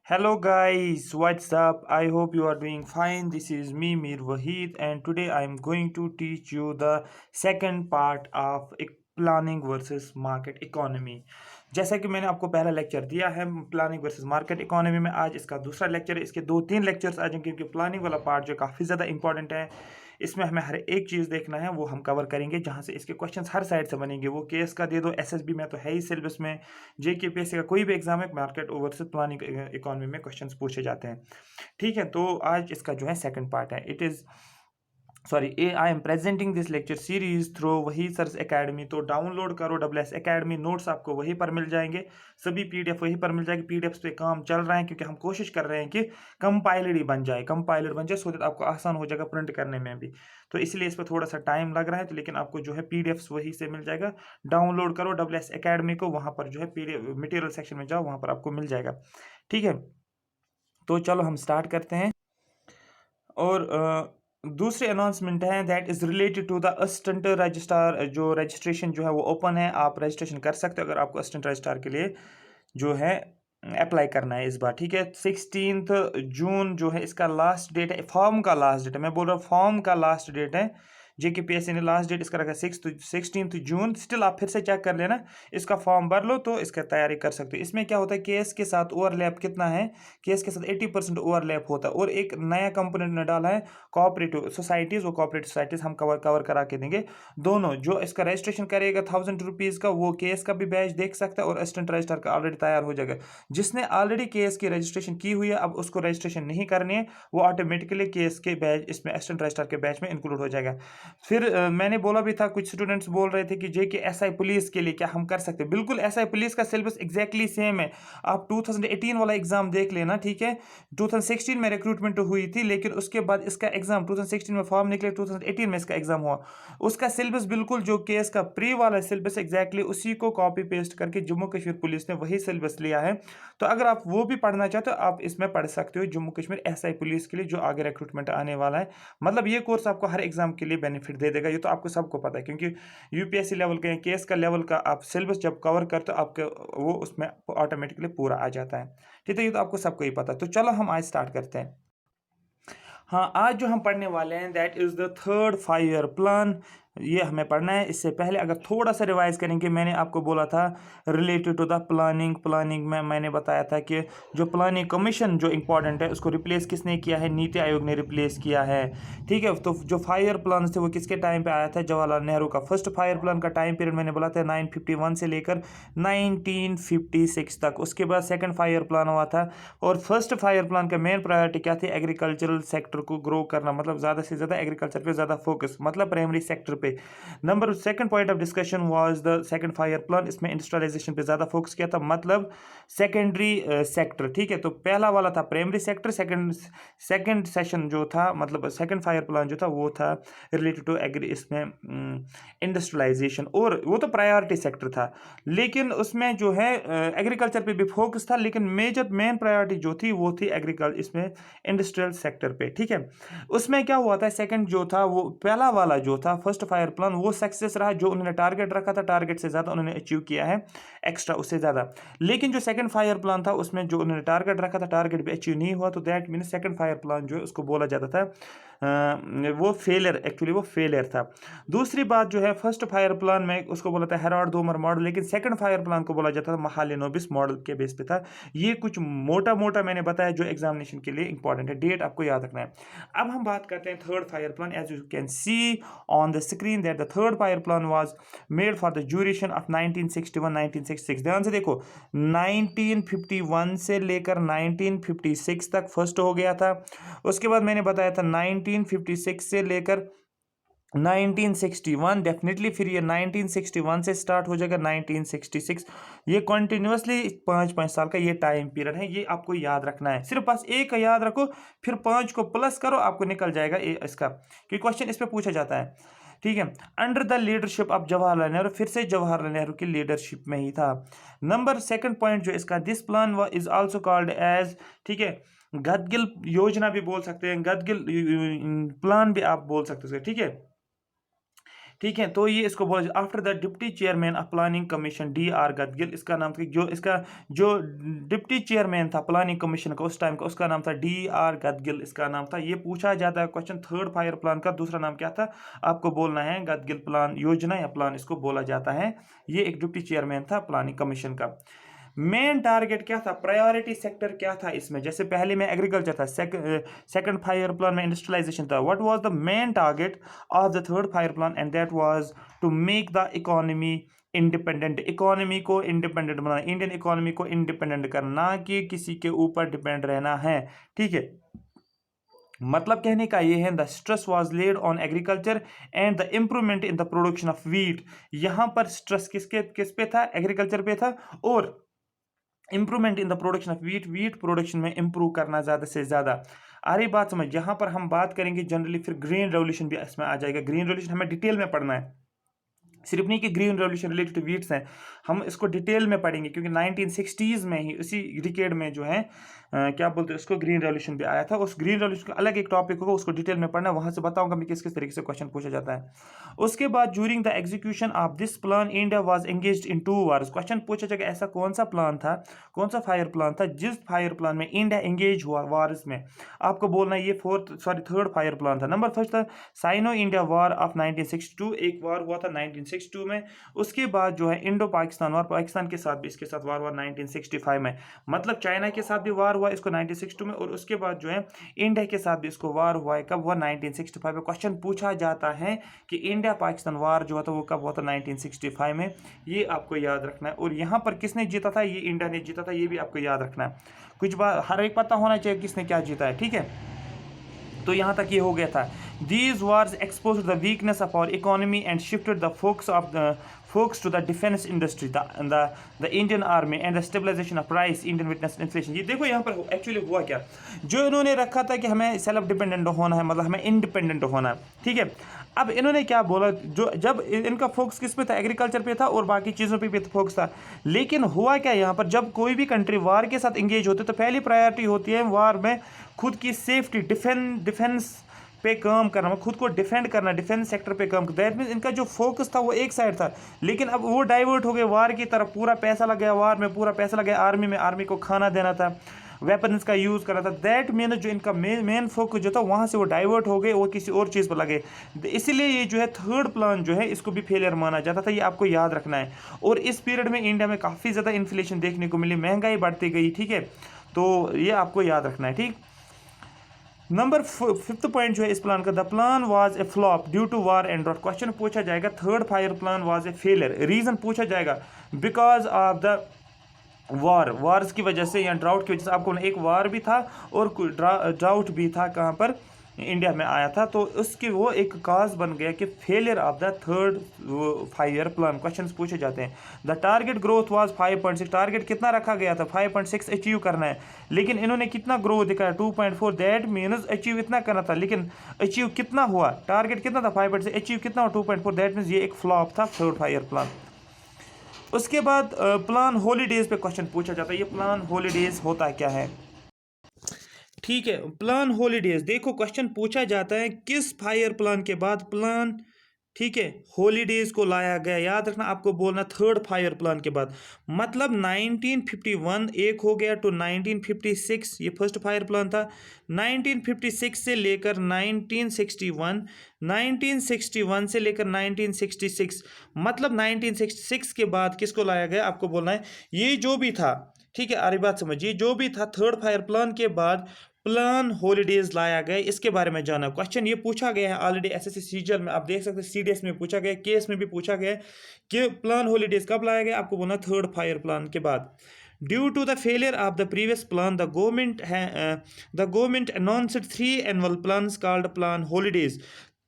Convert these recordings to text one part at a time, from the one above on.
Hello guys, what's up? I hope you are doing fine. This is me Mir Wahid and today I am going to teach you the second part of planning versus market economy. जैसा कि मैंने आपको पहला lecture दिया है planning versus market economy में, आज इसका दूसरा लेक्चर है। इसके दो तीन लेक्चर्स आ जाएंगे क्योंकि प्लानिंग वाला पार्ट जो काफ़ी ज़्यादा इंपॉर्टेंट है। इसमें हमें हर एक चीज़ देखना है, वो हम कवर करेंगे जहाँ से इसके क्वेश्चंस हर साइड से बनेंगे। वो केस का दे दो, एसएसबी में तो है ही सिलेबस में, जेकेपीएससी का कोई भी एग्जाम है, मार्केट वर्सेस प्लानिंग इकोनॉमी में क्वेश्चंस पूछे जाते हैं। ठीक है, तो आज इसका जो है सेकंड पार्ट है। It is sorry I am presenting this lecture series through वही सर्च एकेडमी। तो डाउनलोड करो डब्ल्यू एकेडमी, नोट्स आपको वहीं पर मिल जाएंगे, सभी पीडीएफ वहीं पर मिल जाएगी। पीडीएफ पे काम चल रहा है क्योंकि हम कोशिश कर रहे हैं कि कंपाइलर ही बन जाए, कंपाइलर बन जाए, सो दैट आपको आसान हो जाएगा प्रिंट करने में भी। तो इसलिए इस पर थोड़ा सा टाइम लग रहा है, तो लेकिन आपको जो है पीडीएफ वहीं से मिल जाएगा। डाउनलोड करो डब्ल्यू एकेडमी को, वहाँ पर जो है पीडीएफ मटेरियल सेक्शन में जाओ, वहाँ पर आपको मिल जाएगा। ठीक है, तो चलो हम स्टार्ट करते हैं। और दूसरी अनाउंसमेंट है that is related to the assistant registrar. जो रजिस्ट्रेशन जो है वो ओपन है, आप रजिस्ट्रेशन कर सकते हो अगर आपको असिस्टेंट रजिस्ट्रार के लिए जो है अप्लाई करना है इस बार। ठीक है, 16 जून जो है इसका लास्ट डेट है, फॉर्म का लास्ट डेट है। मैं बोल रहा हूँ फॉर्म का लास्ट डेट है। जेकेपीएससी ने लास्ट डेट इसका रखा 16 जून। स्टिल आप फिर से चेक कर लेना, इसका फॉर्म भर लो तो इसका तैयारी कर सकते हो। इसमें क्या होता है, केस के साथ ओवरलैप कितना है, केस के साथ 80% ओवरलैप होता है। और एक नया कंपोनेंट ने डाला है कोऑपरेटिव सोसाइटीज़, वो कोऑपरेटिव सोसाइटीज़ हम कवर करा के देंगे। दोनों जो इसका रजिस्ट्रेशन करेगा 1000 रुपीज़ का, वो केस का भी बैच देख सकता है और असिस्टेंट रजिस्ट्रार का ऑलरेडी तैयार हो जाएगा। जिसने ऑलरेडी केस की रजिस्ट्रेशन की हुई है, अब उसको रजिस्ट्रेशन नहीं करनी है, वो ऑटोमेटिकली केस के बैच इसमें असिस्टेंट रजिस्ट्रार के बैच में इंक्लूड हो जाएगा। फिर मैंने बोला भी था, कुछ स्टूडेंट्स बोल रहे थे कि जेके एसआई पुलिस के लिए क्या हम कर सकते हैं। बिल्कुल, एसआई पुलिस का सिलेबस एग्जैक्टली सेम है। आप 2018 वाला एग्जाम देख लेना। ठीक है, 2016 में रिक्रूटमेंट हुई थी, लेकिन उसके बाद इसका एग्जाम 2016 में फॉर्म निकले, 2018 में इसका एग्जाम हुआ। उसका सिलेबस बिल्कुल जो केस का प्री वाला सिलेबस एग्जैक्टली उसी को कॉपी पेस्ट करके जम्मू कश्मीर पुलिस ने वही सिलेबस लिया है। तो अगर आप वो भी पढ़ना चाहते हो, आप इसमें पढ़ सकते हो जम्मू कश्मीर एसआई पुलिस के लिए, जो आगे रिक्रूटमेंट आने वाला है। मतलब ये कोर्स आपको हर एग्जाम के लिए बेनिफिट दे देगा, ये तो आपको सबको पता है, क्योंकि यूपीएससी लेवल के केस का लेवल का आप सिलेबस जब कवर करते हो, आपके वो उसमें ऑटोमेटिकली पूरा आ जाता है। ठीक है, ये तो आपको सबको ही पता है। तो चलो हम आज स्टार्ट करते हैं। हाँ, आज जो हम पढ़ने वाले हैं that is the third 5 year plan. ये हमें पढ़ना है। इससे पहले अगर थोड़ा सा रिवाइज करेंगे, मैंने आपको बोला था रिलेटेड टू द प्लानिंग में मैंने बताया था कि जो प्लानिंग कमीशन जो इंपॉर्टेंट है, उसको रिप्लेस किसने किया है, नीति आयोग ने रिप्लेस किया है। ठीक है, तो जो 5 ईयर प्लान थे वो किसके टाइम पे आया था, जवाहरलाल नेहरू का। फर्स्ट 5 ईयर प्लान का टाइम पीरियड मैंने बोला था 951 से लेकर 1956 तक। उसके बाद सेकंड 5 ईयर प्लान हुआ था, और फर्स्ट 5 ईयर प्लान का मेन प्रायोरिटी क्या थी, एग्रीकल्चरल सेक्टर को ग्रो करना, मतलब ज़्यादा से ज़्यादा एग्रीकल्चर पे ज़्यादा फोकस, मतलब प्राइमरी सेक्टर पे। Number second point of discussion was the second 5 year plan. इसमें इंडस्ट्रियलाइजेशन पे ज़्यादा फोकस किया था, मतलब सेकेंडरी सेक्टर। ठीक है, तो पहला वाला था प्राइमरी सेक्टर, सेकंड सेशन जो था, मतलब सेकंड 5 ईयर प्लान जो था वो था रिलेटेड टू एग्री, इसमें इंडस्ट्रियलाइजेशन, और वो तो प्रायोरिटी सेक्टर था। लेकिन उसमें जो है एग्रीकल्चर पे भी फोकस था, लेकिन मेजर मेन प्रायोरिटी जो थी वो थी एग्रीकल्चर, इसमें इंडस्ट्रियल सेक्टर पे। ठीक है, उसमें क्या हुआ था, सेकंड जो था, वो पहला वाला जो था फर्स्ट 5 ईयर प्लान, वो सक्सेस रहा। जो उन्होंने टारगेट रखा था, टारगेट से ज़्यादा उन्होंने अचीव किया है, एक्स्ट्रा उससे ज़्यादा। लेकिन जो सेकंड 5 ईयर प्लान था, उसमें जो उन्होंने टारगेट रखा था, टारगेट भी अचीव नहीं हुआ। तो that mean second 5 year plan जो है उसको बोला जाता था वो फेलियर, एक्चुअली वो फेलियर था। दूसरी बात जो है, फर्स्ट 5 ईयर प्लान में उसको बोला था हेराल्ड डोमर मॉडल, लेकिन सेकंड 5 ईयर प्लान को बोला जाता था महालेनोबिस मॉडल के बेस पे था। ये कुछ मोटा मोटा मैंने बताया जो एग्जामिनेशन के लिए इंपॉर्टेंट है, डेट आपको याद रखना है। अब हम बात करते हैं third 5 year plan. As you can see on the screen that the third 5 year plan was made for the duration of 1961-1966। ध्यान से देखो, 1951 से लेकर 1956 तक फर्स्ट हो गया था। उसके बाद मैंने बताया था 1956 से लेकर 1961 डेफिनेटली, फिर ये 1961 से स्टार्ट हो जाएगा 1966। ये कंटिन्यूसली 5-5 साल का ये टाइम पीरियड है, ये आपको याद रखना है। सिर्फ बस एक का याद रखो, फिर 5 को प्लस करो, आपको निकल जाएगा इसका, क्योंकि क्वेश्चन इस पे पूछा जाता है। ठीक है, under the leadership of Jawaharlal Nehru, फिर से जवाहरलाल नेहरू की लीडरशिप में ही था। नंबर सेकंड पॉइंट जो इसका, this plan is also called as, ठीक है, गदगिल योजना भी बोल सकते हैं, गदगिल प्लान भी आप बोल सकते हैं। ठीक है, ठीक है, तो ये इसको बोला after the deputy chairman of planning commission D.R. गदगिल, इसका नाम था जो डिप्टी चेयरमैन था प्लानिंग कमीशन का उस टाइम का, उसका नाम था D.R. गदगिल, इसका नाम था। ये पूछा जाता है क्वेश्चन, थर्ड फायर प्लान का दूसरा नाम क्या था, आपको बोलना है गदगिल प्लान योजना या प्लान इसको बोला जाता है। ये एक डिप्टी चेयरमैन था प्लानिंग कमीशन का। मेन टारगेट क्या था, प्रायोरिटी सेक्टर क्या था इसमें, जैसे पहले में एग्रीकल्चर था, सेकंड फायर प्लान में इंडस्ट्रियलाइजेशन था। What was the main target of the third five plan, and that was to make the economy independent, economy को इंडिपेंडेंट बनाना, इंडियन इकोनॉमी को इंडिपेंडेंट करना, कि किसी के ऊपर डिपेंड रहना है। ठीक है, मतलब कहने का ये है, the stress was laid on agriculture and the improvement in the production of wheat. यहां पर स्ट्रेस किस पे था, एग्रीकल्चर पे था, और improvement in the production of wheat production में इंप्रूव करना ज़्यादा से ज़्यादा। आ रही बात समझ, यहाँ पर हम बात करेंगे जनरली, फिर ग्रीन रेवोल्यूशन भी इसमें आ जाएगा। ग्रीन रेवोल्यूशन हमें डिटेल में पढ़ना है, सिर्फ नहीं कि green revolution related to wheats हैं, हम इसको डिटेल में पढ़ेंगे, क्योंकि 1960s में ही उसी डिकेड में जो है क्या बोलते हैं उसको, ग्रीन रेवोल्यूशन भी आया था। उस ग्रीन रेवोल्यूशन का अलग एक टॉपिक होगा, उसको डिटेल में पढ़ना, वहां से बताऊंगा मैं किस किस तरीके से क्वेश्चन पूछा जाता है। उसके बाद during the execution of this plan India was engaged in 2 wars. Question पूछा जाएगा ऐसा कौन सा प्लान था, कौन सा फायर प्लान था जिस फायर प्लान में इंडिया एंगेज हुआ वार्स में। आपको बोलना है ये थर्ड फायर प्लान था। नंबर फर्स्ट था साइनो इंडिया वार ऑफ 1962, एक वार हुआ था 1962 में। उसके बाद जो है इंडो पाकिस्तान वार, पाकिस्तान के साथ भी इसके साथ वार हुआ 1965 में, मतलब चाइना के साथ भी वार हुआ इसको 1962 में, और उसके बाद जो है इंडिया के साथ भी इसको वार हुआ है, कब हुआ, 1965 में। क्वेश्चन पूछा जाता है कि इंडिया पाकिस्तान वार जो था वो कब हुआ था, 1965 में। ये आपको याद रखना है। और यहाँ पर किसने जीता था, ये इंडिया ने जीता था, ये भी आपको याद रखना है। कुछ बात हर एक पता होना चाहिए किसने क्या जीता है, ठीक है। तो यहाँ तक ये हो गया था। These wars exposed the weakness of our economy and shifted the focus to the defense industry, the Indian army and the stabilization of price. Indian witness inflation। ये देखो यहाँ पर एक्चुअली हुआ क्या, जो इन्होंने रखा था कि हमें सेल्फ डिपेंडेंट होना है, मतलब हमें इंडिपेंडेंट होना है, ठीक है। अब इन्होंने क्या बोला, जो जब इनका फोकस किस पे था, एग्रीकल्चर पे था और बाकी चीज़ों पे भी फोकस था। लेकिन हुआ क्या यहाँ पर, जब कोई भी कंट्री वार के साथ इंगेज होती है तो पहली प्रायोरिटी होती है वार में खुद की सेफ्टी, डिफेंस पे काम करना, खुद को डिफेंड करना, डिफेंस सेक्टर पे काम करना। दैट मीन्स इनका जो फोकस था वो एक साइड था, लेकिन अब वो डाइवर्ट हो गए वार की तरफ। पूरा पैसा लग गया वार में, पूरा पैसा लग गया आर्मी में, आर्मी को खाना देना था, वेपन्स का यूज़ करना था। दैट मीन जो इनका मेन फोकस जो था वहाँ से वो डाइवर्ट हो गए और किसी और चीज़ पर लगे। इसलिए ये जो है थर्ड प्लान जो है इसको भी फेलियर माना जाता था, ये आपको याद रखना है। और इस पीरियड में इंडिया में काफ़ी ज़्यादा इन्फ्लेशन देखने को मिली, महंगाई बढ़ती गई, ठीक है। तो ये आपको याद रखना है, ठीक। नंबर फिफ्थ पॉइंट जो है इस प्लान का, the plan was a flop due to war and drought. Question पूछा जाएगा third five plan was a failure, reason पूछा जाएगा बिकॉज ऑफ द वार्स की वजह से या ड्राउट की वजह से। आपको एक वार भी था और ड्राउट भी था, कहाँ पर, इंडिया में आया था। तो उसकी वो एक काज बन गया कि failure of the third five plan. Questions पूछे जाते हैं। The target growth was 5.6, target कितना रखा गया था, 5.6 अचीव करना है, लेकिन इन्होंने कितना ग्रोथ दिखाया, 2.4। दैट मीन्स अचीव इतना करना था, लेकिन अचीव कितना हुआ, टारगेट कितना था 5.6, अचीव कितना हुआ 2.4। दैट मीन्स ये एक फ्लॉप था थर्ड फाइव प्लान। उसके बाद प्लान हॉलीडेज पे क्वेश्चन पूछा जाता है। ये प्लान हॉलीडेज होता क्या है, ठीक है। प्लान हॉलीडेज देखो, क्वेश्चन पूछा जाता है किस फायर प्लान के बाद प्लान, ठीक है, हॉलीडेज को लाया गया। याद रखना, आपको बोलना थर्ड फायर प्लान के बाद, मतलब 1951 एक हो गया टू 1956, ये फर्स्ट फायर प्लान था। 1956 से लेकर 1961, 1961 से लेकर 1966, मतलब 1966 के बाद किसको लाया गया, आपको बोलना है ये जो भी था, ठीक है। अरे बात समझिए, जो भी था थर्ड फायर प्लान के बाद प्लान हॉलीडेज लाया गया, इसके बारे में जाना। क्वेश्चन ये पूछा गया है ऑलरेडी एसएससी सीजीएल में, आप देख सकते हैं सीडीएस में पूछा गया, केस में भी पूछा गया कि प्लान हॉलीडेज कब लाया गया, आपको बोलना थर्ड फायर प्लान के बाद। Due to the failure of the previous plan the government announced 3 annual plans called plan holidays.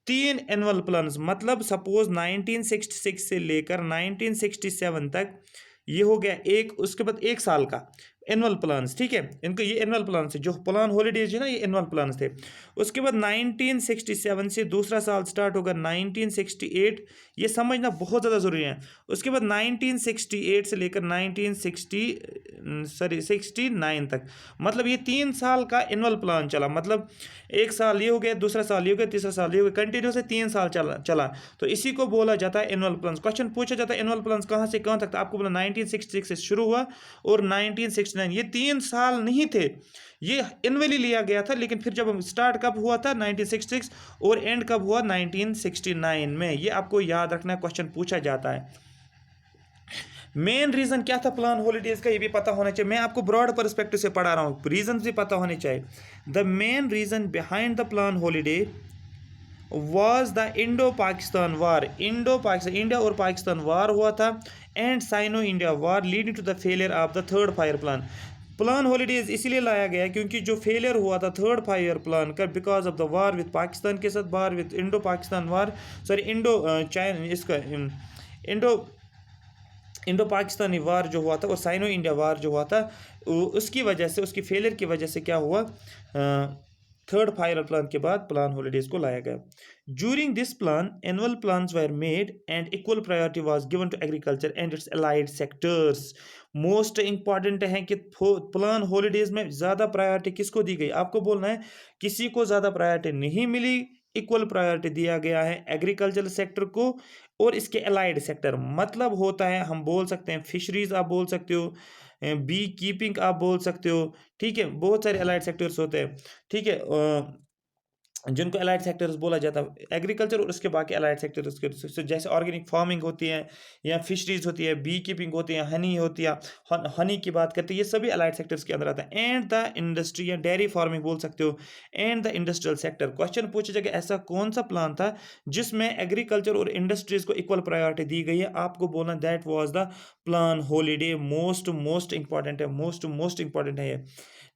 3 annual plans, मतलब सपोज 1966 से लेकर 1967 तक ये हो गया एक, उसके बाद एक साल का एनुअल प्लान्स, ठीक है, इनको ये एनुअल प्लान थे, जो प्लान हॉलीडेज है ना, ये एनुअल प्लान थे। उसके बाद 1967 से दूसरा साल स्टार्ट होगा 1968, ये समझना बहुत ज़्यादा ज़रूरी है। उसके बाद 1968 से लेकर 1969 तक, मतलब ये 3 साल का एनुअल प्लान चला, मतलब एक साल ये हो गया, दूसरा साल ये हो गया, तीसरा साल ये हो गया, कंटिन्यू से 3 साल चला। तो इसी को बोला जाता है एनुअल प्लान। क्वेश्चन पूछा जाता है एनुअल प्लान कहाँ से कहाँ तक था, आपको बोला 1966 से शुरू हुआ और 1969, ये 3 साल नहीं थे, ये एनुअली लिया गया था, लेकिन फिर जब स्टार्ट कब हुआ था 1966 और एंड कब हुआ 1969 में, ये आपको याद रखना है, क्वेश्चन पूछा जाता है। मेन रीजन क्या था प्लान हॉलीडेज का, ये भी पता होना चाहिए, मैं आपको ब्रॉड पर्सपेक्टिव से पढ़ा रहा हूँ, रीजन भी पता होने चाहिए। The main reason behind the plan holiday was the इंडो-पाकिस्तान war, इंडो-पाकिस्तान, India और पाकिस्तान वार हुआ था, and cyano India war leading to the failure of the third five plan. Plan holidays इसीलिए लाया गया क्योंकि जो फेलियर हुआ था थर्ड फायर प्लान का, because of the war with Pakistan के साथ, वार with Indo Pakistan war, sorry Indo China, इसका इंडो इंडो पाकिस्तानी वार जो हुआ था और साइनो इंडिया वार जो हुआ था, उसकी वजह से, उसकी फेलियर की वजह से क्या हुआ, थर्ड फायर प्लान के बाद प्लान हॉलीडेज को लाया गया। During this plan, annual plans were made and equal priority was given to agriculture and its allied sectors. Most important है कि प्लान हॉलीडेज में ज़्यादा प्रायोरिटी किसको दी गई, आपको बोलना है किसी को ज़्यादा प्रायोरिटी नहीं मिली, इक्वल प्रायोरिटी दिया गया है एग्रीकल्चर सेक्टर को और इसके अलाइड सेक्टर, मतलब होता है, हम बोल सकते हैं फिशरीज, आप बोल सकते हो बी कीपिंग, आप बोल सकते हो, ठीक है, बहुत सारे अलाइड सेक्टर्स होते हैं, ठीक है, जिनको अलाइड सेक्टर्स बोला जाता है, एग्रीकल्चर और उसके बाकी अलाइड सेक्टर्स के, जैसे ऑर्गेनिक फार्मिंग होती है या फिशरीज होती है, बी कीपिंग होती है, हनी होती है, हनी की बात करते हैं, ये सभी अलाइड सेक्टर्स के अंदर आता है। एंड द इंडस्ट्री या डेयरी फार्मिंग बोल सकते हो, and the industrial sector. Question पूछा जाएगा ऐसा कौन सा प्लान था जिसमें एग्रीकल्चर और इंडस्ट्रीज को इक्वल प्रायोरिटी दी गई है, आपको बोलना that was the plan holiday. Most important है, मोस्ट इंपॉर्टेंट है ये।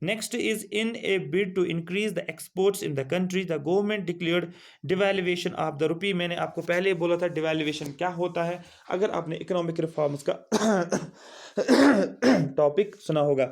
Next is in a bid to increase the exports in the country, the government declared devaluation of the rupee। मैंने आपको पहले बोला था devaluation क्या होता है, अगर आपने इकोनॉमिक रिफॉर्म्स का टॉपिक सुना होगा,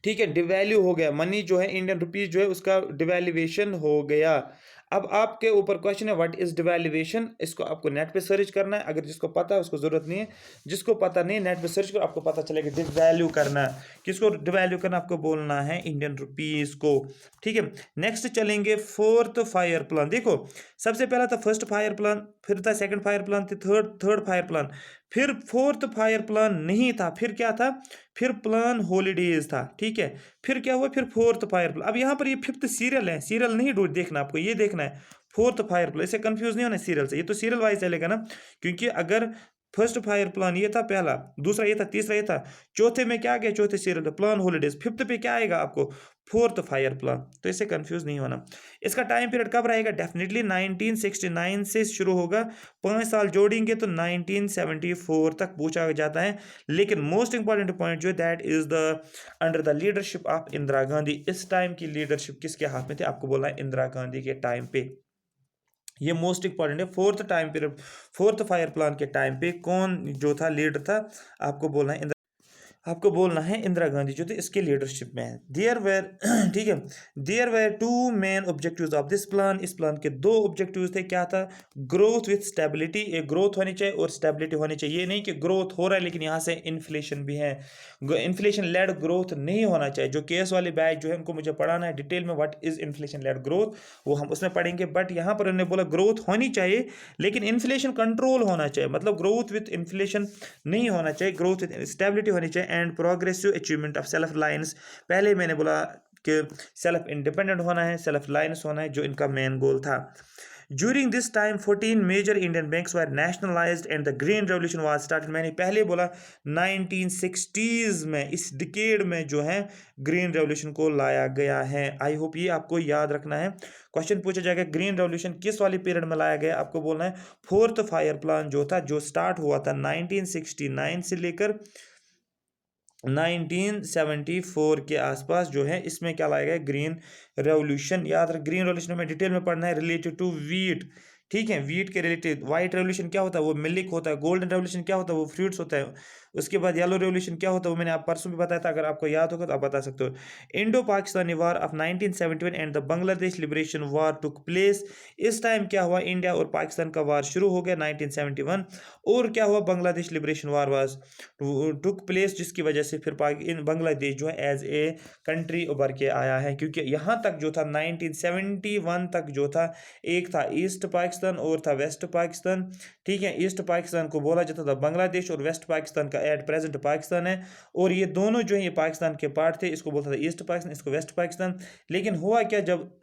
ठीक है, डिवैल्यू हो गया, मनी जो है इंडियन रुपीज जो है उसका डिवैल्यूएशन हो गया। अब आपके ऊपर क्वेश्चन है व्हाट इज डिवैल्यूएशन, इसको आपको नेट पे सर्च करना है, अगर जिसको पता है उसको जरूरत नहीं है, जिसको पता नहीं नेट पे सर्च करो, आपको पता चलेगा। डिवैल्यू करना, किसको डिवैल्यू करना, आपको बोलना है इंडियन रुपीज को, ठीक है। नेक्स्ट चलेंगे फोर्थ फायर प्लान। देखो सबसे पहला था फर्स्ट फायर प्लान, फिर था second five plan, third five plan, फिर फोर्थ फायर प्लान नहीं था, फिर क्या था, फिर प्लान हॉलीडेज था, ठीक है, फिर क्या हुआ, फिर फोर्थ फायर प्लान। अब यहाँ पर ये फिफ्थ सीरियल है, सीरियल नहीं देखना आपको, ये देखना है फोर्थ फायर प्लान, इसे कंफ्यूज नहीं होना सीरियल से, ये तो सीरियल वाइज चलेगा ना, क्योंकि अगर फर्स्ट फायर प्लान ये था पहला, दूसरा ये था, तीसरा ये था, चौथे में क्या आ गया, चौथे सीरियल पे प्लान हॉलीडेज, फिफ्थ पे क्या आएगा आपको, फोर्थ फायर प्लान, तो इससे कंफ्यूज नहीं होना। इसका टाइम पीरियड कब रहेगा, डेफिनेटली 1969 से शुरू होगा, 5 साल जोड़ेंगे तो 1974 तक पूछा जाता है। लेकिन मोस्ट इंपॉर्टेंट पॉइंट जो that is the under the leadership of Indira Gandhi. इस टाइम की लीडरशिप किसके हाथ में थी, आपको बोलना है इंदिरा गांधी के टाइम पे, ये मोस्ट इंपॉर्टेंट है। Fourth time period, fourth fire plan के टाइम पे कौन जो था लीडर था, आपको बोलना है आपको बोलना है इंदिरा गांधी जो थे इसके लीडरशिप में है। देयर वेर ठीक है, there were two main objectives of this plan, इस प्लान के दो ऑब्जेक्टिव्स थे, क्या था, ग्रोथ विथ स्टेबिलिटी, एक ग्रोथ होनी चाहिए और स्टेबिलिटी होनी चाहिए, ये नहीं कि ग्रोथ हो रहा है लेकिन यहाँ से इन्फ्लेशन भी है, इन्फ्लेशन लेड ग्रोथ नहीं होना चाहिए। जो केस वाले बैच जो है उनको मुझे पढ़ाना है डिटेल में what is inflation led growth, वो हम उसमें पढ़ेंगे, बट यहाँ पर उन्होंने बोला ग्रोथ होनी चाहिए लेकिन इन्फ्लेशन कंट्रोल होना चाहिए, मतलब ग्रोथ विथ इन्फ्लेशन नहीं होना चाहिए, ग्रोथ विथ स्टेबिलिटी होनी चाहिए, and progressive achievement of self reliance. पहले मैंने बोला कि सेल्फ इंडिपेंडेंट होना है, सेल्फ रिलायंस होना है, जो इनका मेन गोल था। During this time 14 major Indian banks were nationalized and the green revolution was started। मैंने पहले बोला 1960s में, इस डिकेड में जो है ग्रीन रेवोल्यूशन को लाया गया है। आई होप ये आपको याद रखना है, क्वेश्चन पूछा जाएगा ग्रीन रेवोल्यूशन किस वाली पीरियड में लाया गया, आपको बोलना है फोर्थ फायर प्लान जो था, जो स्टार्ट हुआ था 1969 से लेकर 1974 के आसपास जो है, इसमें क्या लाया गया, ग्रीन रेवोल्यूशन। याद रख, ग्रीन रेवोल्यूशन में डिटेल में पढ़ना है रिलेटेड टू वीट, ठीक है, वीट के रिलेटेड। वाइट रेवोल्यूशन क्या होता है, वो मिल्क होता है। गोल्डन रेवोल्यूशन क्या होता है, वो फ्रूट्स होता है। उसके बाद येलो रेवोल्यूशन क्या होता है वो मैंने आप परसों भी बताया था, अगर आपको याद होगा तो आप बता सकते हो। Indo Pakistani war of 1971 and the Bangladesh liberation war took place. इस टाइम क्या हुआ, इंडिया और पाकिस्तान का वार शुरू हो गया 1971, और क्या हुआ, Bangladesh liberation war was took place, जिसकी वजह से फिर बांग्लादेश जो है एज ए कंट्री उभर के आया है। क्योंकि यहाँ तक जो था 1971 तक जो था, एक था ईस्ट पाकिस्तान और था वेस्ट पाकिस्तान। ठीक है, ईस्ट पाकिस्तान को बोला जाता था बांग्लादेश और वेस्ट पाकिस्तान का एट प्रेजेंट पाकिस्तान है, और ये दोनों जो है ये पाकिस्तान के पार्ट थे। इसको बोलता था ईस्ट पाकिस्तान, इसको वेस्ट पाकिस्तान। लेकिन हुआ क्या, जब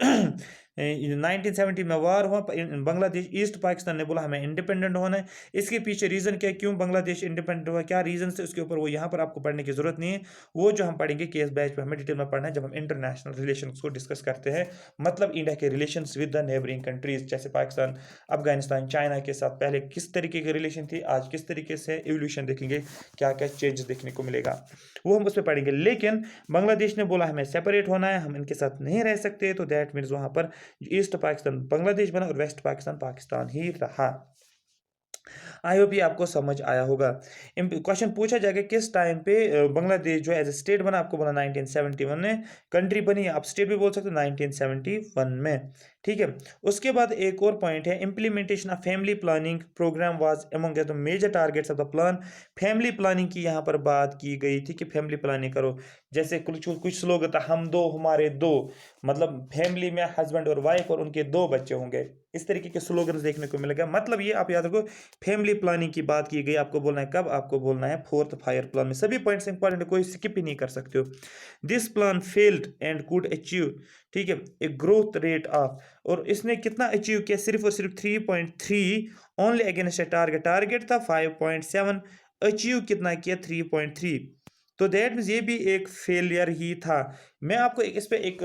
1970 में वार हुआ, बांग्लादेश ईस्ट पाकिस्तान ने बोला हमें इंडिपेंडेंट होना है। इसके पीछे रीज़न क्या है, क्यों बांग्लादेश इंडिपेंडेंट हुआ, क्या रीजन है उसके ऊपर, वो यहाँ पर आपको पढ़ने की जरूरत नहीं है। वो जो हम पढ़ेंगे केस बैच पे हमें डिटेल में पढ़ना है जब हम इंटरनेशनल रिलेशंस को डिस्कस करते हैं, मतलब इंडिया के relations with the neighbouring countries, जैसे पाकिस्तान, अफगानिस्तान, चाइना के साथ पहले किस तरीके की रिलेशन थी, आज किस तरीके से एवोल्यूशन देखेंगे, क्या क्या चेंजेस देखने को मिलेगा, वो हम उस पर पढ़ेंगे। लेकिन बांग्लादेश ने बोला हमें सेपरेट होना है, हम इनके साथ नहीं रह सकते, तो दैट मीन्स वहाँ पर ईस्ट पाकिस्तान बांग्लादेश बना और वेस्ट पाकिस्तान पाकिस्तान ही रहा। आई होप ये आपको समझ आया होगा। क्वेश्चन पूछा जाएगा किस टाइम पे बांग्लादेश जो एज ए स्टेट बना, आपको बोला 1971 में, कंट्री बनी आप स्टेट भी बोल सकते हो 1971 में। ठीक है, उसके बाद एक और पॉइंट है, implementation of family planning programme was among the major targets of the plan. Family planning की यहाँ पर बात की गई थी कि फैमिली प्लानिंग करो, जैसे कुछ स्लोगन था, हम दो हमारे दो, मतलब फैमिली में हस्बैंड और वाइफ और उनके दो बच्चे होंगे, इस तरीके के स्लोगन देखने को मिलेगा। मतलब ये आप याद रखो, फैमिली प्लानिंग की बात की गई, आपको बोलना है कब, आपको बोलना है फोर्थ फायर प्लान में। सभी पॉइंट्स इंपॉर्टेंट है, कोई स्किप ही नहीं कर सकते हो। This plan failed and could achieve, ठीक है, ए ग्रोथ रेट ऑफ, और इसने कितना अचीव किया, सिर्फ और सिर्फ 3.3 ओनली अगेंस्ट ए टारगेट, टारगेट था 5.7, अचीव कितना किया 3.3। तो दैट मीन्स ये भी एक फेलियर ही था। मैं आपको इस पे एक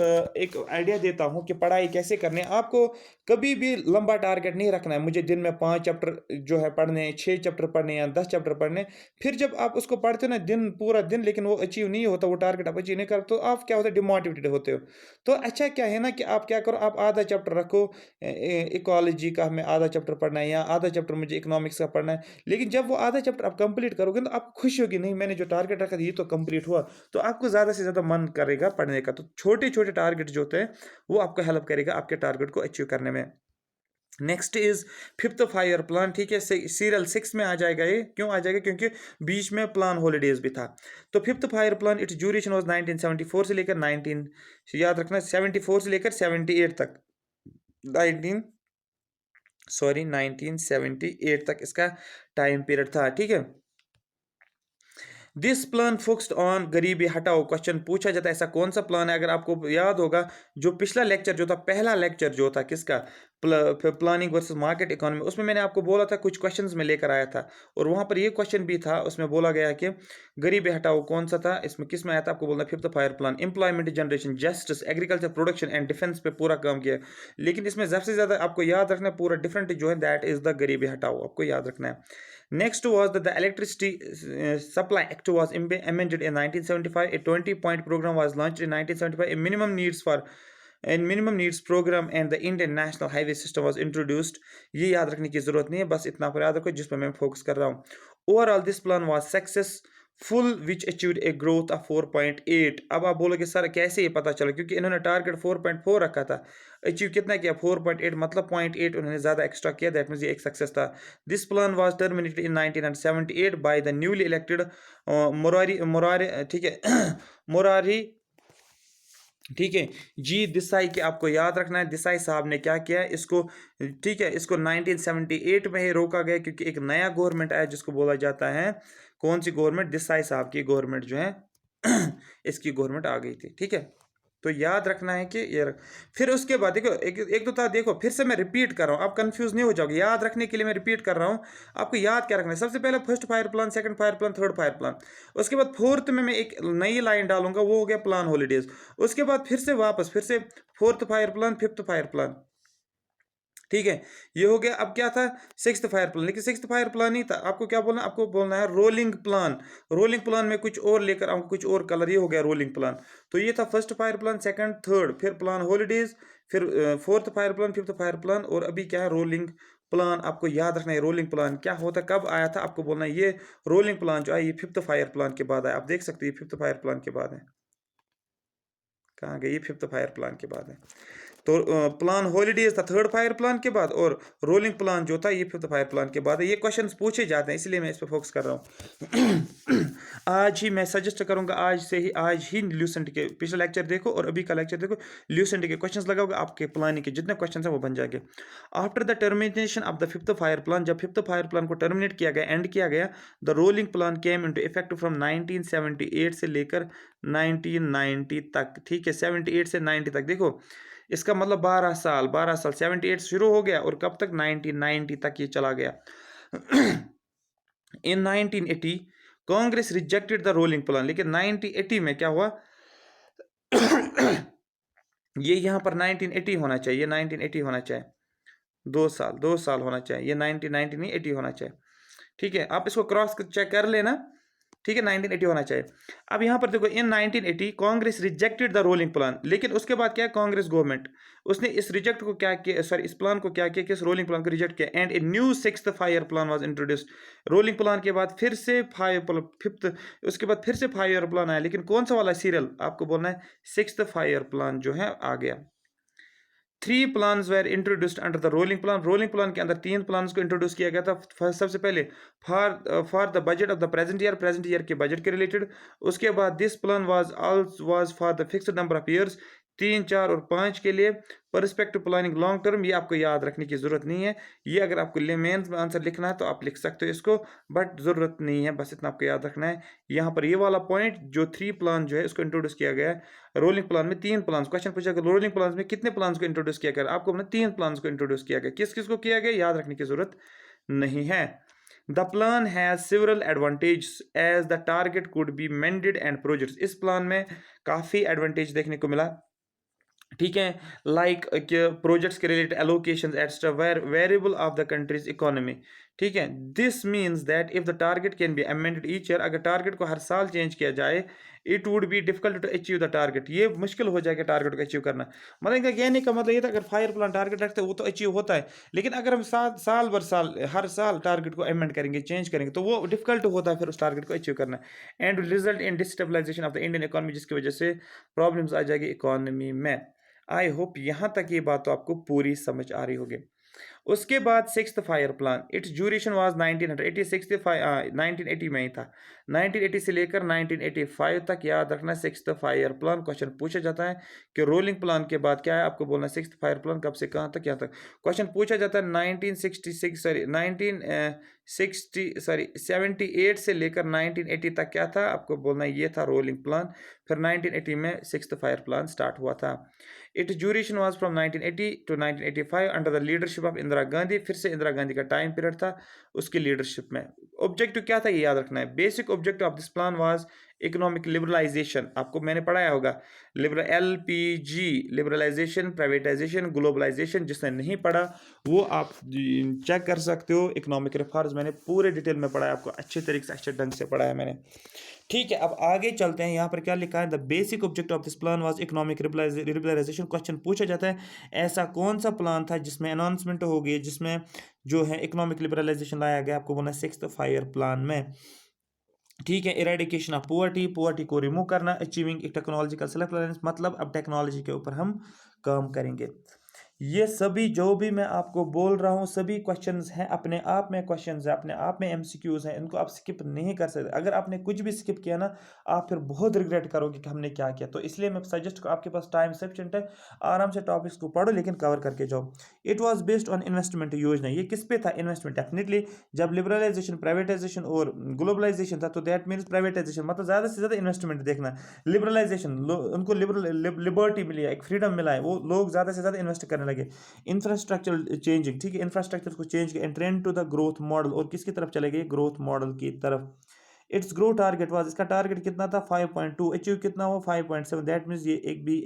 आइडिया देता हूँ कि पढ़ाई कैसे करनी है। आपको कभी भी लंबा टारगेट नहीं रखना है, मुझे दिन में 5 चैप्टर जो है पढ़ने, 6 चैप्टर पढ़ने या 10 चैप्टर पढ़ने। फिर जब आप उसको पढ़ते हो ना दिन पूरा दिन, लेकिन वो अचीव नहीं होता, वो टारगेट आप अचीव नहीं करते, तो आप क्या होता है, डिमोटिवेटेड होते हो। तो अच्छा क्या है ना कि आप क्या करो, आप आधा चैप्टर रखो, इकोलॉजी का हमें आधा चैप्टर पढ़ना है, या आधा चैप्टर मुझे इकोनॉमिक्स का पढ़ना है। लेकिन जब वो आधा चैप्टर आप कंप्लीट करोगे तो आपको खुशी होगी, नहीं मैंने जो टारगेट रखा था ये तो कंप्लीट हुआ, तो आपको ज़्यादा से ज़्यादा मन करेगा पढ़ने का। तो छोटे छोटे टारगेट जो होते हैं वो आपको हेल्प करेगा आपके टारगेट को अचीव करने में। Next is fifth fire plan, ठीक है, सीरियल 6 में आ जाएगा। ये क्यों आ जाएगा, क्योंकि बीच में प्लान हॉलीडेज भी था। तो fifth fire plan it's duration was 1974 से लेकर 19, याद रखना 74 से लेकर 78 तक, 1978 तक इसका टाइम पीरियड था। ठीक है, दिस प्लान फोकस्ड ऑन गरीबी हटाओ, क्वेश्चन पूछा जाता है ऐसा कौन सा प्लान है। अगर आपको याद होगा जो पिछला लेक्चर जो था, पहला लेक्चर जो था किसका, प्लानिंग वर्सेस मार्केट इकोनॉमी, उसमें मैंने आपको बोला था कुछ क्वेश्चंस में लेकर आया था, और वहां पर ये क्वेश्चन भी था, उसमें बोला गया कि गरीबी हटाओ कौन सा था, इसमें किस में आया था, आपको बोलना fifth fire plan. Employment generation, justice, agriculture, production and defence पे पूरा काम किया। लेकिन इसमें सबसे ज्यादा आपको याद रखना है, पूरा डिफरेंट जो है दैट इज द गरीबी हटाओ, आपको याद रखना है। Next was that the Electricity Supply Act was amended in 1975. A 20-point program was launched in 1975. A minimum needs program and the Indian National Highway System was introduced. ये याद रखने की जरूरत नहीं है, बस इतना पर याद रखो जिस पर मैं फोकस कर रहा हूँ। Overall, this plan was successful, which achieved a growth of 4.8. अब आप बोलोगे सर कैसे ये पता चला, क्योंकि इन्होंने टारगेट 4.4 रखा था, अचीव कितना किया 4.8, मतलब 0.8 उन्होंने ज़्यादा एक्स्ट्रा किया, दैट मीन्स ये एक सक्सेस था। This plan was terminated in 1978 by the newly elected Morari, ठीक है, मोरारी, ठीक है जी देसाई, की आपको याद रखना है देसाई साहब ने क्या किया इसको, ठीक है, इसको 1978 में ही रोका गया, क्योंकि एक नया गवर्नमेंट आया जिसको बोला जाता है, कौन सी गवर्नमेंट, देसाई साहब की गवर्नमेंट जो है इसकी गवर्नमेंट आ गई थी। ठीक है, तो याद रखना है कि ये फिर उसके बाद देखो एक दो था, देखो फिर से मैं रिपीट कर रहा हूँ, आप कंफ्यूज नहीं हो जाओगे, याद रखने के लिए मैं रिपीट कर रहा हूँ। आपको याद क्या रखना है, सबसे पहले first fire plan, second five plan, third five plan, उसके बाद फोर्थ में मैं एक नई लाइन डालूंगा, वो हो गया प्लान हॉलीडेज। उसके बाद फिर से वापस फिर से fourth fire plan, fifth fire plan, ठीक है, ये हो गया। अब क्या था, सिक्स्थ फायर प्लान, लेकिन सिक्स्थ फायर प्लान नहीं था, आपको क्या बोलना, आपको बोलना है रोलिंग प्लान। रोलिंग प्लान में कुछ और लेकर आऊंगा, कुछ और कलर, ये हो गया रोलिंग प्लान। तो ये था first fire plan, second, third, फिर प्लान हॉलीडेज, फिर fourth fire plan, fifth fire plan, और अभी क्या है रोलिंग प्लान आपको याद रखना है। रोलिंग प्लान क्या होता है, कब आया था, आपको बोलना है ये रोलिंग प्लान जो है ये फिफ्थ फायर प्लान के बाद आया। आप देख सकते हो ये फिफ्थ फायर प्लान के बाद है। कहाँ गई, ये फिफ्थ फायर प्लान के बाद है। तो प्लान हॉलीडेज था थर्ड फायर प्लान के बाद, और रोलिंग प्लान जो था ये फिफ्थ फायर प्लान के बाद है। ये क्वेश्चंस पूछे जाते हैं, इसलिए मैं इस पर फोकस कर रहा हूँ। आज ही मैं सजेस्ट करूंगा, आज ही ल्यूसेंट के पिछला लेक्चर देखो और अभी का लेक्चर देखो, ल्यूसेंट के क्वेश्चंस लगाओगे, आपके प्लानिंग के जितने क्वेश्चन हैं वो बन जाएंगे। After the termination of the fifth fire plan, जब फिफ्थ फायर प्लान को टर्मिनेट किया गया, एंड किया गया, the rolling plan came into effect from 1978 से लेकर 1990 तक। ठीक है, 78 से 90 तक। देखो इसका मतलब 12 साल 78 शुरू हो गया और कब तक, 1990 तक ये चला गया। इन 1980 Congress rejected the rolling plan, लेकिन 1980 में क्या हुआ, ये यहाँ पर 1980 होना चाहिए, 1980 होना चाहिए, 2 साल होना चाहिए, ये 1990 नहीं 80 होना चाहिए। ठीक है, आप इसको क्रॉस चेक कर लेना। ठीक है, 1980 होना चाहिए। अब यहाँ पर देखो, इन 1980 Congress rejected the rolling plan, लेकिन उसके बाद क्या, कांग्रेस गवर्नमेंट उसने इस रिजेक्ट को क्या किया, सॉरी इस प्लान को क्या किया, किस रोलिंग प्लान को रिजेक्ट किया, and a new sixth fire plan was introduced. Rolling plan के बाद फिर से फिफ्थ, उसके बाद फिर से फायर प्लान आया, लेकिन कौन सा वाला सीरियल, आपको बोलना है सिक्स्थ फायर प्लान जो है आ गया। 3 plans were introduced under the rolling plan, rolling plan के अंदर 3 प्लान्स को इंट्रोड्यूस किया गया था। सबसे पहले for the budget of the present year के बजट के रिलेटेड। उसके बाद this plan was for the fixed number of years, 3, 4 और 5 के लिए। परस्पेक्टिव प्लानिंग लॉन्ग टर्म, ये आपको याद रखने की जरूरत नहीं है, ये अगर आपको मेन आंसर लिखना है तो आप लिख सकते हो इसको, बट जरूरत नहीं है, बस इतना आपको याद रखना है। यहाँ पर ये वाला पॉइंट जो 3 प्लान जो है इसको इंट्रोड्यूस किया गया है। रोलिंग प्लान में 3 प्लान, क्वेश्चन पूछा गया रोलिंग प्लान में कितने प्लान को इंट्रोड्यूस किया गया, आपको अपने 3 प्लान को इंट्रोड्यूस किया गया, किस किस को किया गया याद रखने की जरूरत नहीं है। The plan has several advantage as the target could be mended and projects, इस प्लान में काफी एडवांटेज देखने को मिला। ठीक है, लाइक प्रोजेक्ट्स के related allocation extra variable of the country's economy. ठीक है, this means that if the target can be amended each year, अगर टारगेट को हर साल चेंज किया जाए, it would be difficult to achieve the target, ये मुश्किल हो जाएगा टारगेट को अचीव करना। मतलब इनका कहने का मतलब ये था, अगर फायर प्लान टारगेट रखते हैं वो तो अचीव होता है, लेकिन अगर हम साल हर साल टारगेट को अमेंड करेंगे, चेंज करेंगे, तो वो डिफिकल्ट होता है फिर उस टारगेट को अचीव करना, and result in destabilisation of the Indian economy, जिसकी वजह से प्रॉब्लम्स आ जाएगी इकोनॉमी में। आई होप यहाँ तक ये बात तो आपको पूरी समझ आ रही होगी। उसके बाद sixth fire plan, it's duration was 1980, 1980 में ही था, 1980 से लेकर 1985 तक याद रखना सिक्स्थ फायर प्लान। क्वेश्चन पूछा जाता है कि रोलिंग प्लान के बाद क्या है, आपको बोलना सिक्स्थ फायर प्लान कब से कहाँ तक, यहाँ तक। क्वेश्चन पूछा जाता है 1966 सॉरी 78 से लेकर 1980 तक क्या था, आपको बोलना ये था रोलिंग प्लान। फिर 1980 में सिक्स्थ फायर प्लान स्टार्ट हुआ था। Its duration was from 1980 to 1985 under the leadership of Indira Gandhi, फिर से इंदिरा गांधी का टाइम पीरियड था उसकी लीडरशिप में। ऑब्जेक्टिव क्या था ये याद रखना है, basic objective of this plan was economic liberalisation, आपको मैंने पढ़ाया होगा LPG, लिबरलाइजेशन, प्राइवेटाइजेशन, ग्लोबलाइजेशन। जिसने नहीं पढ़ा वो आप चेक कर सकते हो, इकोनॉमिक रिफॉर्म्स मैंने पूरे डिटेल में पढ़ाया, आपको अच्छे तरीके से अच्छे ढंग से पढ़ाया मैंने। ठीक है, अब आगे चलते हैं। यहाँ पर क्या लिखा है, the basic objective of this plan was economic liberalisation. Question पूछा जाता है ऐसा कौन सा प्लान था जिसमें अनाउंसमेंट हो गई, जिसमें जो है इकोनॉमिक लिबरलाइजेशन लाया गया, आपको बोलना सिक्स्थ फायर प्लान में। ठीक है, इरेडिकेशन ऑफ पोवर्टी को रिमूव करना, अचीविंग टेक्नोलॉजिकल सेल्फ रिलायंस, मतलब अब टेक्नोलॉजी के ऊपर हम काम करेंगे। ये सभी जो भी मैं आपको बोल रहा हूँ सभी क्वेश्चंस हैं, अपने आप में क्वेश्चंस हैं, अपने आप में एमसीक्यूज हैं, इनको आप स्किप नहीं कर सकते। अगर आपने कुछ भी स्किप किया ना, आप फिर बहुत रिग्रेट करोगे कि हमने क्या किया। तो इसलिए मैं सजेस्ट करूँ, आपके पास टाइम सफिशिएंट है, आराम से टॉपिक्स को पढ़ो, लेकिन कवर करके जाओ। It was based on investment योजना, ये किस पे था, इन्वेस्टमेंट। डेफिनेटली जब लिबरलाइजेशन, प्राइवेटाइजेशन और ग्लोबलाइजेशन था, तो दैट मीन्स प्राइवेटाइजेशन मतलब ज़्यादा से ज़्यादा इन्वेस्टमेंट देखना। लिबरलाइजेशन, उनको लिबर्टी मिली है, एक फ्रीडम मिला है, वो लोग ज़्यादा से ज़्यादा इन्वेस्ट करने लगे। इंफ्रास्ट्रक्चर चेंजिंग, ठीक है, इंफ्रास्ट्रक्चर को चेंज किया, trend to the growth model, और किसकी तरफ चले गए, ग्रोथ मॉडल की तरफ। इट्स ग्रोथ टारगेट वाज, इसका टारगेट कितना था 5.2, अचीव कितना हुआ 5.7, दैट मीन्स ये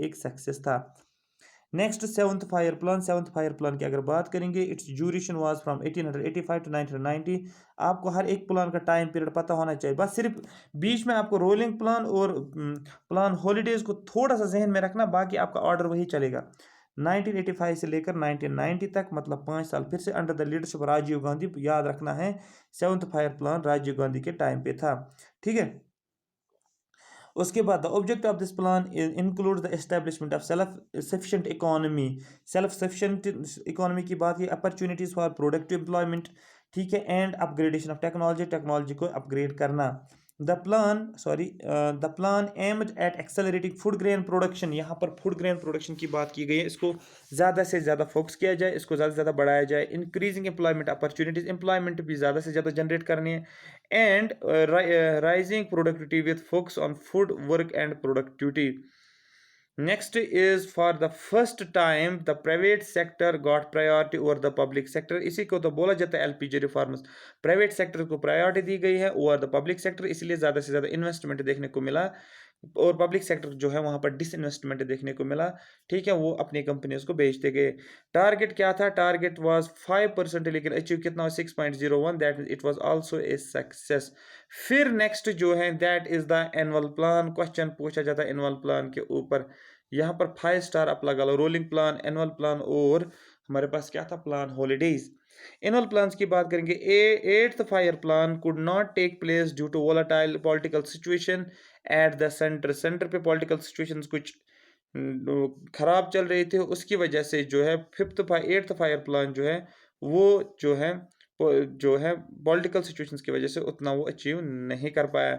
एक सक्सेस था। नेक्स्ट सेवंथ फायर प्लान की अगर बात करेंगे, its duration was from 1885 to 1990। आपको हर एक प्लान का टाइम पीरियड पता होना चाहिए, बस सिर्फ बीच में आपको रोलिंग प्लान और प्लान हॉलीडेज को थोड़ा सा जहन में रखना, बाकी आपका ऑर्डर वही चलेगा। 1985 से लेकर 1990 तक, मतलब 5 साल फिर से under the leadership Rajiv Gandhi. याद रखना है 7th fire plan Rajiv Gandhi के टाइम पे था। ठीक है। उसके बाद the object of this plan include the establishment of self sufficient economy. Self sufficient economy की बात, ये अपॉर्चुनिटीज फॉर प्रोडक्टिव एम्प्लॉयमेंट। ठीक है। And upgradation of technology, technology को अपग्रेड करना। The plan aimed at accelerating food grain production. यहाँ पर food grain production की बात की गई है, इसको ज़्यादा से ज़्यादा फोकस किया जाए, इसको ज़्यादा से ज़्यादा बढ़ाया जाए। इंक्रीजिंग एम्प्लॉयमेंट अपॉर्चुनिटीज, एम्प्लॉयमेंट भी ज़्यादा से ज़्यादा जनरेट करनी है। And rising productivity with focus on food work and productivity. Next is for the first time the private sector got priority over the public sector. इसी को तो बोला जाता है एलपीजी रिफॉर्म्स। प्राइवेट सेक्टर को प्रायोरिटी दी गई है ओवर द पब्लिक सेक्टर, इसलिए ज़्यादा से ज़्यादा इन्वेस्टमेंट देखने को मिला, और पब्लिक सेक्टर जो है वहाँ पर डिसइन्वेस्टमेंट देखने को मिला। ठीक है। वो अपनी कंपनीज को बेचते गए। टारगेट क्या था? टारगेट वाज 5%, लेकिन अचीव कितना? 6.01। That it was also a success. फिर नेक्स्ट जो है that is the annual plan. Question पूछा जाता है एनुअल प्लान के ऊपर, यहाँ पर 5 स्टार आप लगा लो। रोलिंग प्लान, एनुअल प्लान, और हमारे पास क्या था? Plan holidays. एनुअल प्लान्स की बात करेंगे। Eighth fire plan could not take place due to volatile political situation at the centre. Centre पे पॉलिटिकल सिचुएशंस कुछ खराब चल रही थी, उसकी वजह से जो है एट्थ फायर प्लान जो है वो जो है पॉलिटिकल सिचुएशंस की वजह से उतना वो अचीव नहीं कर पाया।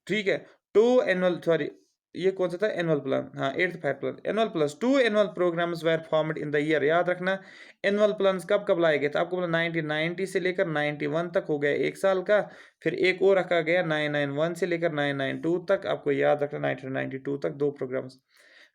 ठीक है। ये कौन सा था? Annual plan. हाँ, eighth fire plan. Annual plus 2 annual programmes were formed in the year. याद रखना एनुअल प्लान कब कब लाए गए थे? आपको बोला 1990 से लेकर 91 तक हो गया 1 साल का। फिर एक और रखा गया 991 से लेकर 992 तक। आपको याद रखना 1992 तक 2 प्रोग्राम्स।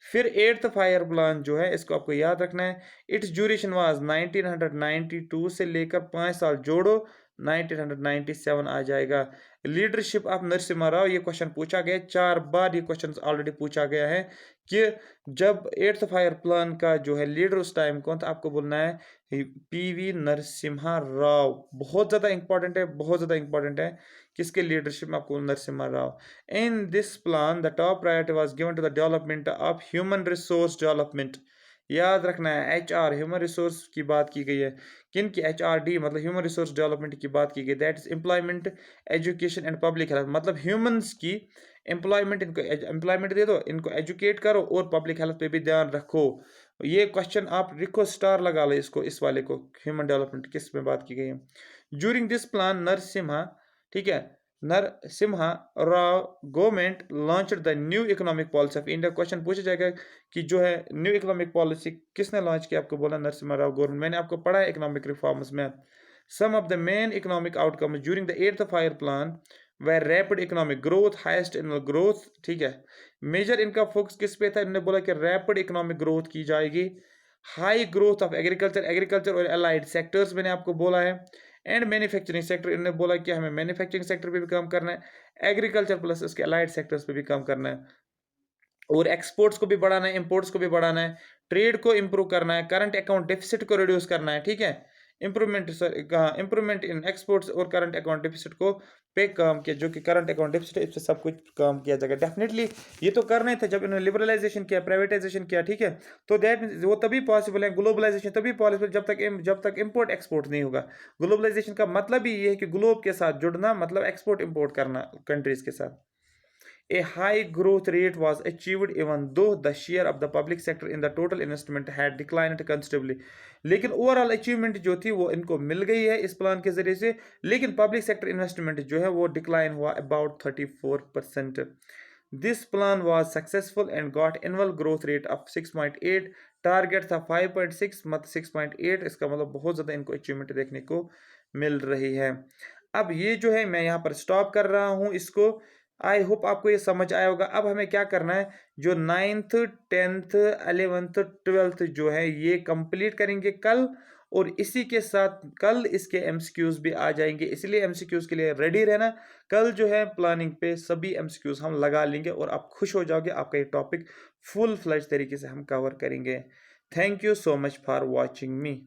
फिर एट्थ फायर प्लान जो है इसको आपको याद रखना है। इट्स ड्यूरेशन वाज 1992 से लेकर 5 साल जोड़ो 1997 आ जाएगा। लीडरशिप ऑफ नरसिम्हा राव, ये क्वेश्चन पूछा गया 4 बार, ये क्वेश्चन ऑलरेडी पूछा गया है कि जब एट्थ फायर प्लान का जो है लीडर उस टाइम कौन था? आपको बोलना है पीवी नरसिम्हा राव। बहुत ज़्यादा इंपॉर्टेंट है, बहुत ज़्यादा इंपॉर्टेंट है। किसके लीडरशिप में? आपको Narasimha Rao. In this plan the top priority was given to the development of human resource development. याद रखना है HR, ह्यूमन रिसोर्स की बात की गई है। किन की? HRD, मतलब ह्यूमन रिसोर्स डेवलपमेंट की बात की गई। That is employment, education and public health. मतलब ह्यूमंस की एम्प्लॉयमेंट, इनको एम्प्लॉयमेंट दे दो, इनको एजुकेट करो और पब्लिक हेल्थ पे भी ध्यान रखो। ये क्वेश्चन आप लिखो, स्टार लगा लो इसको, इस वाले को। ह्यूमन डेवलपमेंट किस में बात की गई है? ड्यूरिंग दिस प्लान नरसिम्हा, ठीक है, Narasimha Rao government launched the new economic policy of India. Question पूछा जाएगा कि जो है न्यू इकोनॉमिक पॉलिसी किसने लॉन्च किया? आपको बोला नरसिम्हा राव गवर्नमेंट। मैंने आपको पढ़ा है इकोनॉमिक रिफॉर्म्स में। Some of the main economic outcomes during the eighth fire plan वह rapid economic growth, highest annual growth. ठीक है। मेजर इनका फोकस किस पे था? इन्होंने बोला कि रैपिड इकोनॉमिक ग्रोथ की जाएगी। High growth of agriculture, agriculture और एलाइड सेक्टर्स मैंने आपको बोला है। एंड मैन्युफैक्चरिंग सेक्टर, इन्होंने बोला कि हमें मैन्युफैक्चरिंग सेक्टर पे भी काम करना है, एग्रीकल्चर प्लस उसके अलाइड सेक्टर्स पे भी काम करना है, और एक्सपोर्ट्स को भी बढ़ाना है, इंपोर्ट्स को भी बढ़ाना है, ट्रेड को इंप्रूव करना है, करंट अकाउंट डेफिसिट को रिड्यूस करना है। ठीक है। इंप्रूवमेंट इन एक्सपोर्ट्स और करंट अकाउंट डेफिसिट को पे काम किया, जो कि करंट अकाउंट डेफिसिट है, इस पे सब कुछ काम किया जाएगा। डेफिनेटली ये तो करना ही था जब इन्होंने लिबरलाइजेशन किया, प्राइवेटाइजेशन किया। ठीक है। तो दैट वो तभी पॉसिबल है, ग्लोबलाइजेशन तभी पॉसिबल जब तक इंपोर्ट एक्सपोर्ट नहीं होगा। ग्लोबलाइजेशन का मतलब ही ये है कि ग्लोब के साथ जुड़ना, मतलब एक्सपोर्ट इंपोर्ट करना कंट्रीज के साथ। A high growth rate was achieved even though the share of the public sector in the total investment had declined considerably. लेकिन ओवरऑल अचीवमेंट जो थी वो इनको मिल गई है इस प्लान के जरिए से, लेकिन पब्लिक सेक्टर इन्वेस्टमेंट जो है वो डिक्लाइन हुआ about 34%। This plan was successful and got annual growth rate of 6.8। Target था 5.6, मतलब 6.8। इसका मतलब बहुत ज़्यादा इनको अचीवमेंट देखने को मिल रही है। अब ये जो है मैं यहाँ पर स्टॉप कर रहा हूँ इसको। आई होप आपको ये समझ आया होगा। अब हमें क्या करना है, जो 9th 10th 11th 12th जो है ये कंप्लीट करेंगे कल, और इसी के साथ कल इसके एमसीक्यूज भी आ जाएंगे, इसलिए एमसीक्यूज के लिए रेडी रहना। कल जो है प्लानिंग पे सभी एमसीक्यूज हम लगा लेंगे और आप खुश हो जाओगे, आपका ये टॉपिक फुल फ्लैश तरीके से हम कवर करेंगे। Thank you so much for watching me.